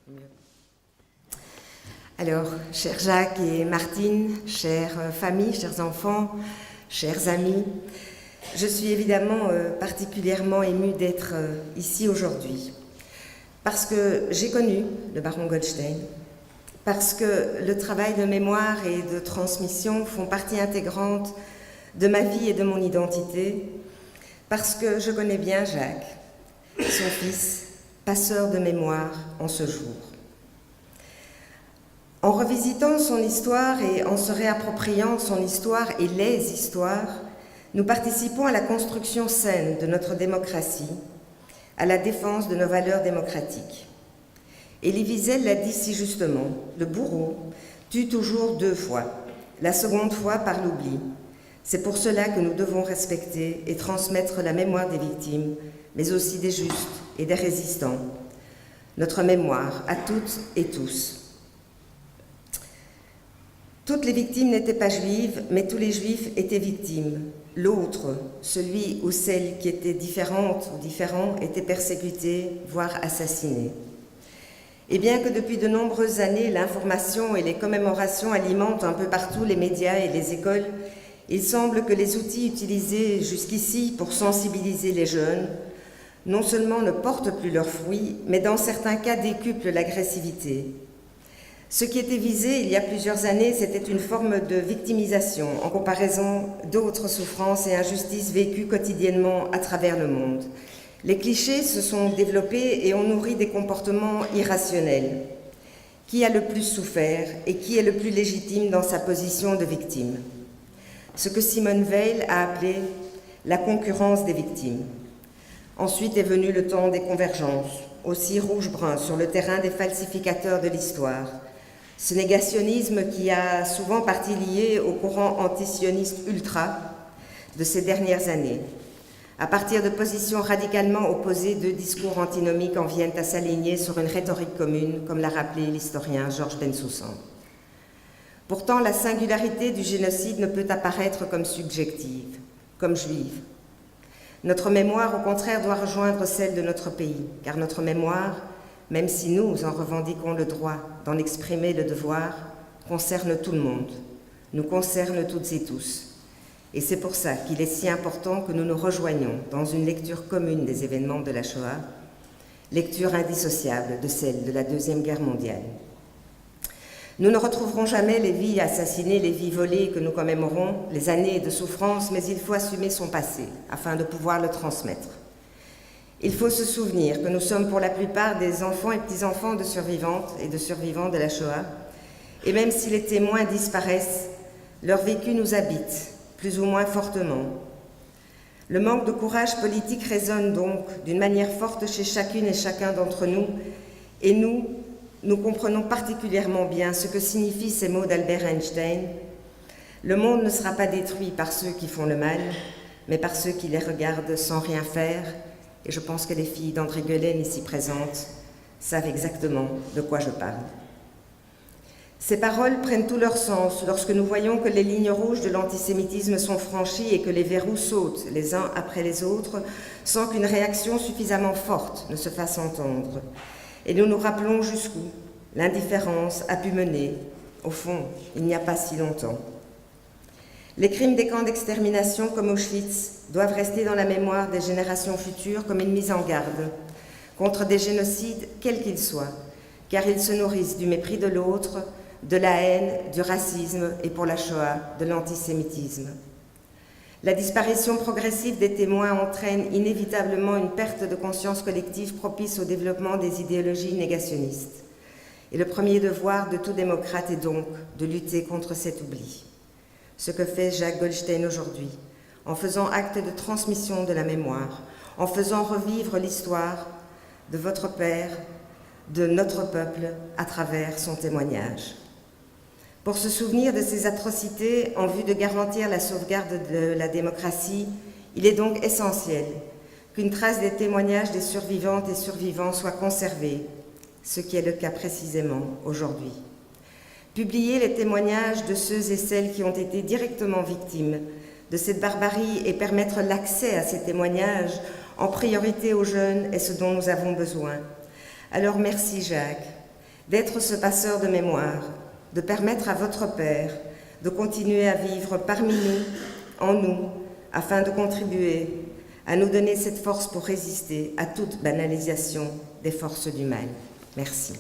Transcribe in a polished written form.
Mieux. Alors, chers Jacques et Martine, chères familles, chers enfants, chers amis, je suis évidemment particulièrement émue d'être ici aujourd'hui, parce que j'ai connu le baron Goldstein, parce que le travail de mémoire et de transmission font partie intégrante de ma vie et de mon identité, parce que je connais bien Jacques, son fils, passeur de mémoire en ce jour. En revisitant son histoire et en se réappropriant son histoire et les histoires, nous participons à la construction saine de notre démocratie, à la défense de nos valeurs démocratiques. Elie Wiesel l'a dit si justement, le bourreau tue toujours 2 fois, la seconde fois par l'oubli. C'est pour cela que nous devons respecter et transmettre la mémoire des victimes, mais aussi des justes et des résistants. Notre mémoire à toutes et tous. Toutes les victimes n'étaient pas juives, mais tous les juifs étaient victimes. L'autre, celui ou celle qui était différente ou différent, était persécuté, voire assassiné. Et bien que depuis de nombreuses années, l'information et les commémorations alimentent un peu partout les médias et les écoles, il semble que les outils utilisés jusqu'ici pour sensibiliser les jeunes non seulement ne portent plus leurs fruits, mais dans certains cas décuplent l'agressivité. Ce qui était visé il y a plusieurs années, c'était une forme de victimisation en comparaison d'autres souffrances et injustices vécues quotidiennement à travers le monde. Les clichés se sont développés et ont nourri des comportements irrationnels. Qui a le plus souffert et qui est le plus légitime dans sa position de victime? Ce que Simone Veil a appelé la concurrence des victimes. Ensuite est venu le temps des convergences, aussi rouge-brun sur le terrain des falsificateurs de l'histoire. Ce négationnisme qui a souvent partie lié au courant antisioniste ultra de ces dernières années. À partir de positions radicalement opposées, 2 discours antinomiques en viennent à s'aligner sur une rhétorique commune, comme l'a rappelé l'historien Georges Bensoussan. Pourtant, la singularité du génocide ne peut apparaître comme subjective, comme juive. Notre mémoire, au contraire, doit rejoindre celle de notre pays, car notre mémoire, même si nous en revendiquons le droit d'en exprimer le devoir, concerne tout le monde, nous concerne toutes et tous. Et c'est pour ça qu'il est si important que nous nous rejoignions dans une lecture commune des événements de la Shoah, lecture indissociable de celle de la Deuxième Guerre mondiale. Nous ne retrouverons jamais les vies assassinées, les vies volées que nous commémorons, les années de souffrance, mais il faut assumer son passé afin de pouvoir le transmettre. Il faut se souvenir que nous sommes pour la plupart des enfants et petits-enfants de survivantes et de survivants de la Shoah, et même si les témoins disparaissent, leur vécu nous habite, plus ou moins fortement. Le manque de courage politique résonne donc d'une manière forte chez chacune et chacun d'entre nous, et nous comprenons particulièrement bien ce que signifient ces mots d'Albert Einstein. Le monde ne sera pas détruit par ceux qui font le mal, mais par ceux qui les regardent sans rien faire. Et je pense que les filles d'André Guelen, ici présentes, savent exactement de quoi je parle. Ces paroles prennent tout leur sens lorsque nous voyons que les lignes rouges de l'antisémitisme sont franchies et que les verrous sautent les uns après les autres sans qu'une réaction suffisamment forte ne se fasse entendre. Et nous nous rappelons jusqu'où l'indifférence a pu mener, au fond, il n'y a pas si longtemps. Les crimes des camps d'extermination comme Auschwitz doivent rester dans la mémoire des générations futures comme une mise en garde contre des génocides quels qu'ils soient, car ils se nourrissent du mépris de l'autre, de la haine, du racisme et pour la Shoah, de l'antisémitisme. La disparition progressive des témoins entraîne inévitablement une perte de conscience collective propice au développement des idéologies négationnistes. Et le premier devoir de tout démocrate est donc de lutter contre cet oubli. Ce que fait Jacques Goldstein aujourd'hui, en faisant acte de transmission de la mémoire, en faisant revivre l'histoire de votre père, de notre peuple, à travers son témoignage. Pour se souvenir de ces atrocités en vue de garantir la sauvegarde de la démocratie, il est donc essentiel qu'une trace des témoignages des survivantes et survivants soit conservée, ce qui est le cas précisément aujourd'hui. Publier les témoignages de ceux et celles qui ont été directement victimes de cette barbarie et permettre l'accès à ces témoignages en priorité aux jeunes est ce dont nous avons besoin. Alors merci Jacques. d'être ce passeur de mémoire, de permettre à votre Père de continuer à vivre parmi nous, en nous, afin de contribuer à nous donner cette force pour résister à toute banalisation des forces du mal. Merci.